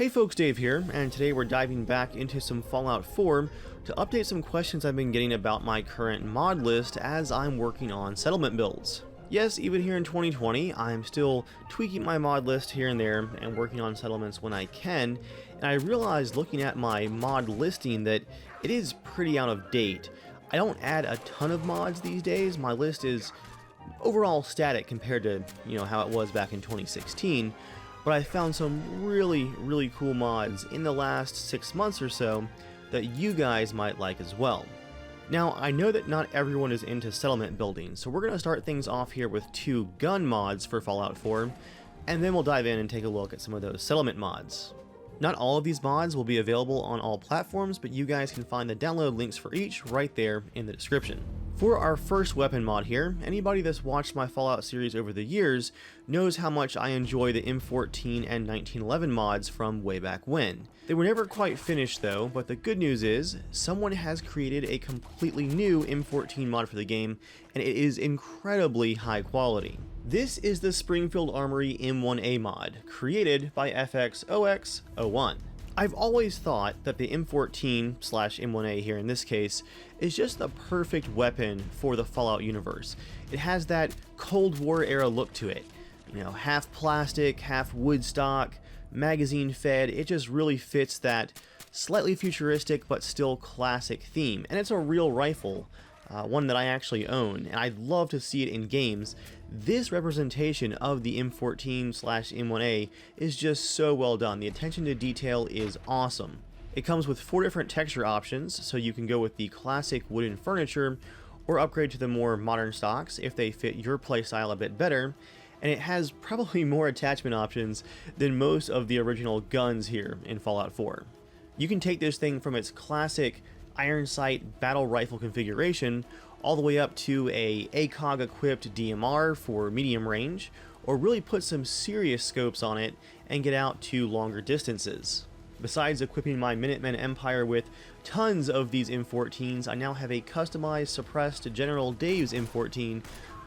Hey folks, Dave here, and today we're diving back into some Fallout 4 to update some questions I've been getting about my current mod list as I'm working on settlement builds. Yes, even here in 2020, I'm still tweaking my mod list here and there and working on settlements when I can, and I realized looking at my mod listing that it is pretty out of date. I don't add a ton of mods these days. My list is overall static compared to, how it was back in 2016. But I found some really cool mods in the last 6 months or so that you guys might like as well. Now, I know that not everyone is into settlement building, so we're going to start things off here with 2 gun mods for Fallout 4, and then we'll dive in and take a look at some of those settlement mods. Not all of these mods will be available on all platforms, but you guys can find the download links for each right there in the description. For our first weapon mod here, anybody that's watched my Fallout series over the years knows how much I enjoy the M14 and 1911 mods from way back when. They were never quite finished though, but the good news is, someone has created a completely new M14 mod for the game, and it is incredibly high quality. This is the Springfield Armory M1A mod, created by FXOX01. I've always thought that the M14/M1A here in this case is just the perfect weapon for the Fallout universe. It has that Cold War era look to it. Half plastic, half wood stock, magazine fed. It just really fits that slightly futuristic but still classic theme. And it's a real rifle. One that I actually own, and I'd love to see it in games. This representation of the M14/M1A is just so well done. The attention to detail is awesome. It comes with 4 different texture options, so you can go with the classic wooden furniture or upgrade to the more modern stocks if they fit your playstyle a bit better, and it has probably more attachment options than most of the original guns here in Fallout 4. You can take this thing from its classic iron sight battle rifle configuration all the way up to a ACOG equipped DMR for medium range, or really put some serious scopes on it and get out to longer distances. Besides equipping my Minutemen Empire with tons of these M14s, I now have a customized suppressed General Dave's M14,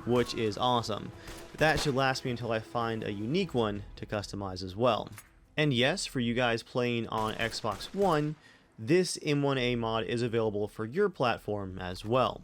which is awesome. But that should last me until I find a unique one to customize as well. And yes, for you guys playing on Xbox One, this M1A mod is available for your platform as well.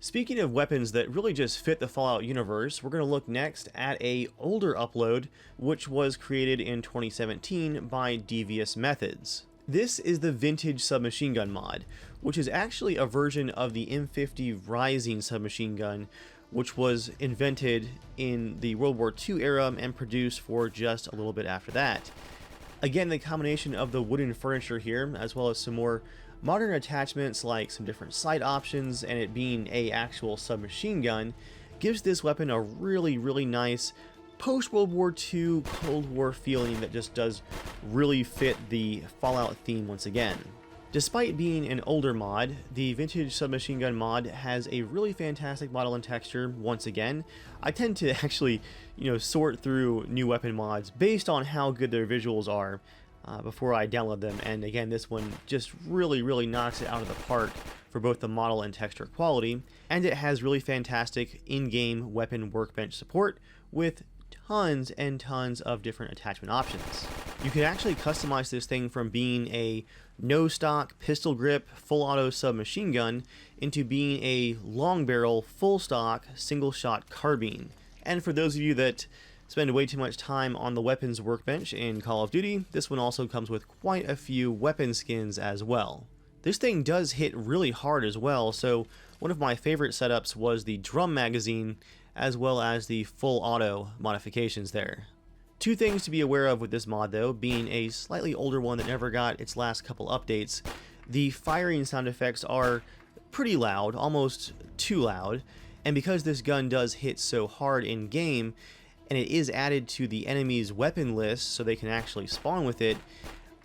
Speaking of weapons that really just fit the Fallout universe, we're going to look next at an older upload which was created in 2017 by Devious Methods. This is the Vintage Submachine Gun mod, which is actually a version of the M50 Rising submachine gun, which was invented in the World War II era and produced for just a little bit after that. Again, the combination of the wooden furniture here, as well as some more modern attachments like some different sight options and it being an actual submachine gun, gives this weapon a really nice post-World War II Cold War feeling that just does really fit the Fallout theme once again. Despite being an older mod, the Vintage Submachine Gun mod has a really fantastic model and texture once again. I tend to actually, sort through new weapon mods based on how good their visuals are before I download them, and again, this one just really knocks it out of the park for both the model and texture quality, and it has really fantastic in-game weapon workbench support with tons and tons of different attachment options. You can actually customize this thing from being a no-stock, pistol grip, full-auto submachine gun into being a long barrel, full-stock, single-shot carbine. And for those of you that spend way too much time on the weapons workbench in Call of Duty, this one also comes with quite a few weapon skins as well. This thing does hit really hard as well, so one of my favorite setups was the drum magazine as well as the full auto modifications there. 2 things to be aware of with this mod though, being a slightly older one that never got its last couple updates. The firing sound effects are pretty loud, almost too loud, and because this gun does hit so hard in game, and it is added to the enemy's weapon list so they can actually spawn with it,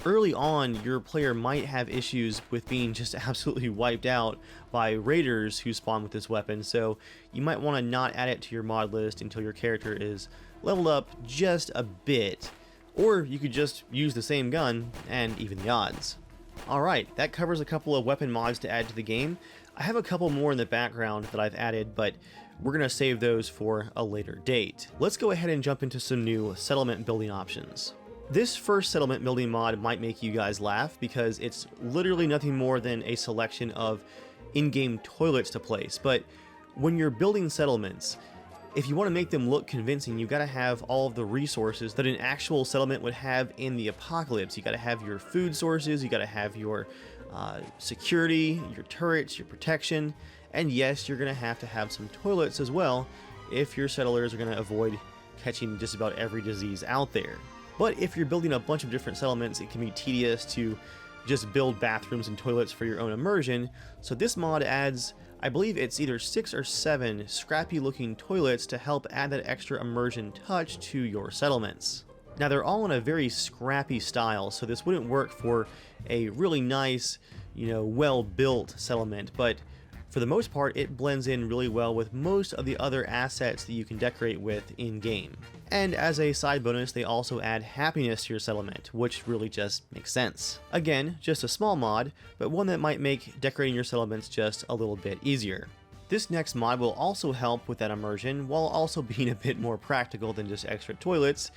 early on your player might have issues with being just absolutely wiped out by raiders who spawn with this weapon, so you might want to not add it to your mod list until your character is leveled up just a bit, or you could just use the same gun and even the odds. Alright, that covers a couple of weapon mods to add to the game. I have a couple more in the background that I've added, but we're going to save those for a later date. Let's go ahead and jump into some new settlement building options. This first settlement building mod might make you guys laugh because it's literally nothing more than a selection of in-game toilets to place, but when you're building settlements, if you want to make them look convincing, you've got to have all of the resources that an actual settlement would have in the apocalypse. You got to have your food sources, you got to have your security, your turrets, your protection, and yes, you're going to have some toilets as well if your settlers are going to avoid catching just about every disease out there. But if you're building a bunch of different settlements, it can be tedious to just build bathrooms and toilets for your own immersion, so this mod adds, I believe it's either 6 or 7 scrappy looking toilets to help add that extra immersion touch to your settlements. Now they're all in a very scrappy style, so this wouldn't work for a really nice, well built settlement, but for the most part it blends in really well with most of the other assets that you can decorate with in game. And as a side bonus, they also add happiness to your settlement, which really just makes sense. Again, just a small mod, but one that might make decorating your settlements just a little bit easier. This next mod will also help with that immersion, while also being a bit more practical than just extra toilets.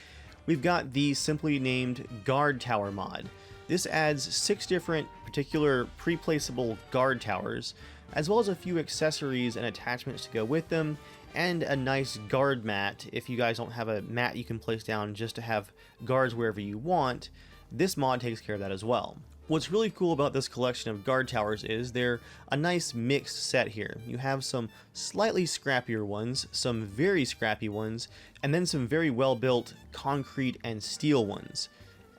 We've got the simply named Guard Tower mod. This adds 6 different particular pre-placeable guard towers, as well as a few accessories and attachments to go with them, and a nice guard mat. If you guys don't have a mat you can place down just to have guards wherever you want, this mod takes care of that as well. What's really cool about this collection of guard towers is they're a nice mixed set here. You have some slightly scrappier ones, some very scrappy ones, and then some very well built concrete and steel ones.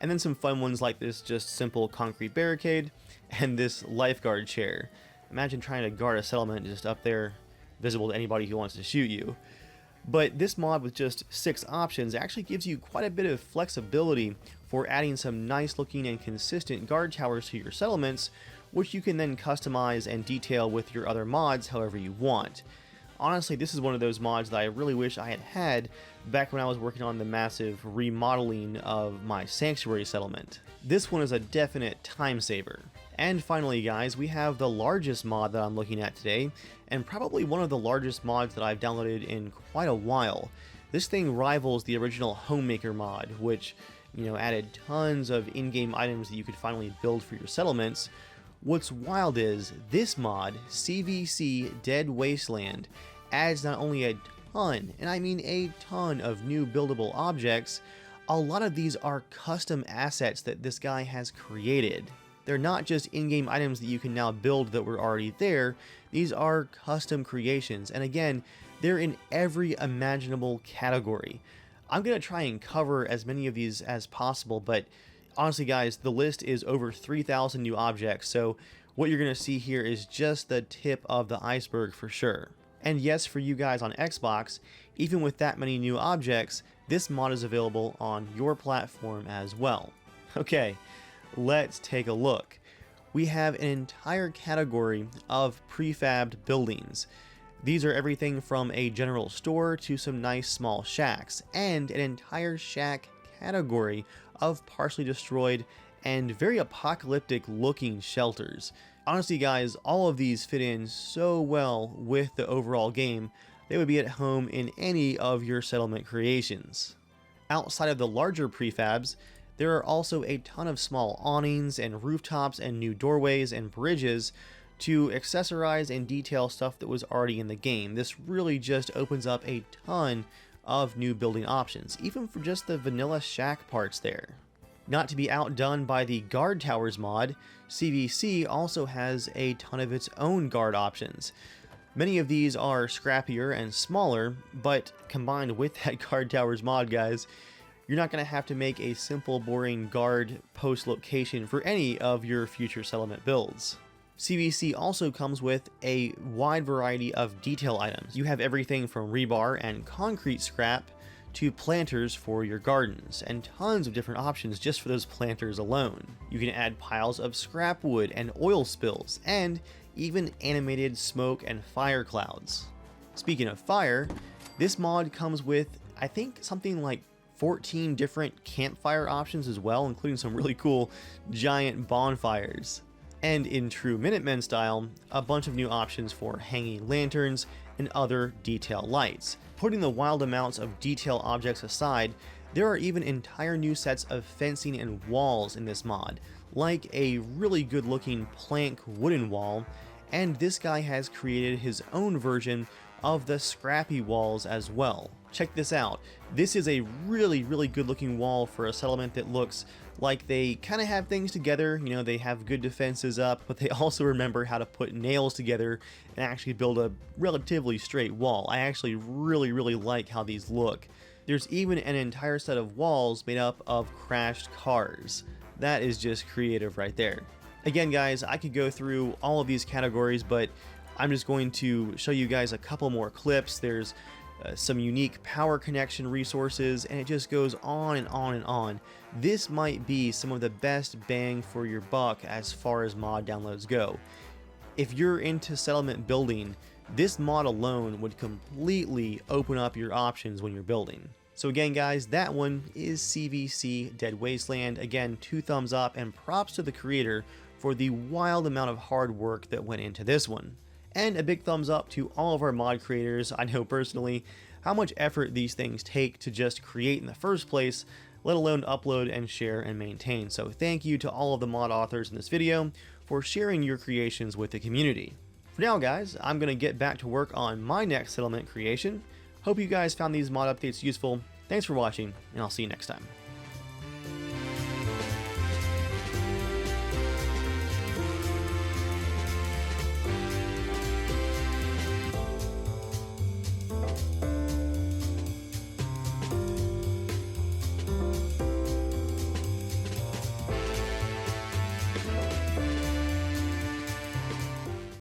And then some fun ones like this just simple concrete barricade and this lifeguard chair. Imagine trying to guard a settlement just up there, visible to anybody who wants to shoot you. But this mod with just 6 options actually gives you quite a bit of flexibility for adding some nice looking and consistent guard towers to your settlements, which you can then customize and detail with your other mods however you want. Honestly, this is one of those mods that I really wish I had had back when I was working on the massive remodeling of my sanctuary settlement. This one is a definite time saver. And finally guys, we have the largest mod that I'm looking at today, and probably one of the largest mods that I've downloaded in quite a while. This thing rivals the original Homemaker mod, which, added tons of in-game items that you could finally build for your settlements. What's wild is, this mod, CVC Dead Wasteland, adds not only a ton, and I mean a ton of new buildable objects, a lot of these are custom assets that this guy has created. They're not just in-game items that you can now build that were already there, these are custom creations, and again, they're in every imaginable category. I'm going to try and cover as many of these as possible, but honestly guys, the list is over 3,000 new objects, so what you're going to see here is just the tip of the iceberg for sure. And yes, for you guys on Xbox, even with that many new objects, this mod is available on your platform as well. Okay. Let's take a look. We have an entire category of prefabbed buildings. These are everything from a general store to some nice small shacks, and an entire shack category of partially destroyed and very apocalyptic looking shelters. Honestly guys, all of these fit in so well with the overall game, they would be at home in any of your settlement creations. Outside of the larger prefabs, there are also a ton of small awnings and rooftops and new doorways and bridges to accessorize and detail stuff that was already in the game. This really just opens up a ton of new building options, even for just the vanilla shack parts there. Not to be outdone by the Guard Towers mod, CVC also has a ton of its own guard options. Many of these are scrappier and smaller, but combined with that Guard Towers mod, guys, you're not going to have to make a simple, boring guard post location for any of your future settlement builds. CVC also comes with a wide variety of detail items. You have everything from rebar and concrete scrap to planters for your gardens, and tons of different options just for those planters alone. You can add piles of scrap wood and oil spills, and even animated smoke and fire clouds. Speaking of fire, this mod comes with, I think, something like 14 different campfire options as well, including some really cool giant bonfires. And in true Minutemen style, a bunch of new options for hanging lanterns and other detail lights. Putting the wild amounts of detail objects aside, there are even entire new sets of fencing and walls in this mod, like a really good looking plank wooden wall, and this guy has created his own version of the scrappy walls as well. Check this out. This is a really good looking wall for a settlement that looks like they kind of have things together. You know, they have good defenses up, but they also remember how to put nails together and actually build a relatively straight wall. I actually really like how these look. There's even an entire set of walls made up of crashed cars. That is just creative right there. Again, guys, I could go through all of these categories, but I'm just going to show you guys a couple more clips. There's some unique power connection resources, and it just goes on and on and on. This might be some of the best bang for your buck as far as mod downloads go. If you're into settlement building, this mod alone would completely open up your options when you're building. So again, guys, that one is CVC Dead Wasteland. Again, 2 thumbs up, and props to the creator for the wild amount of hard work that went into this one. And a big thumbs up to all of our mod creators. I know personally how much effort these things take to just create in the first place, let alone upload and share and maintain. So thank you to all of the mod authors in this video for sharing your creations with the community. For now, guys, I'm going to get back to work on my next settlement creation. Hope you guys found these mod updates useful. Thanks for watching, and I'll see you next time.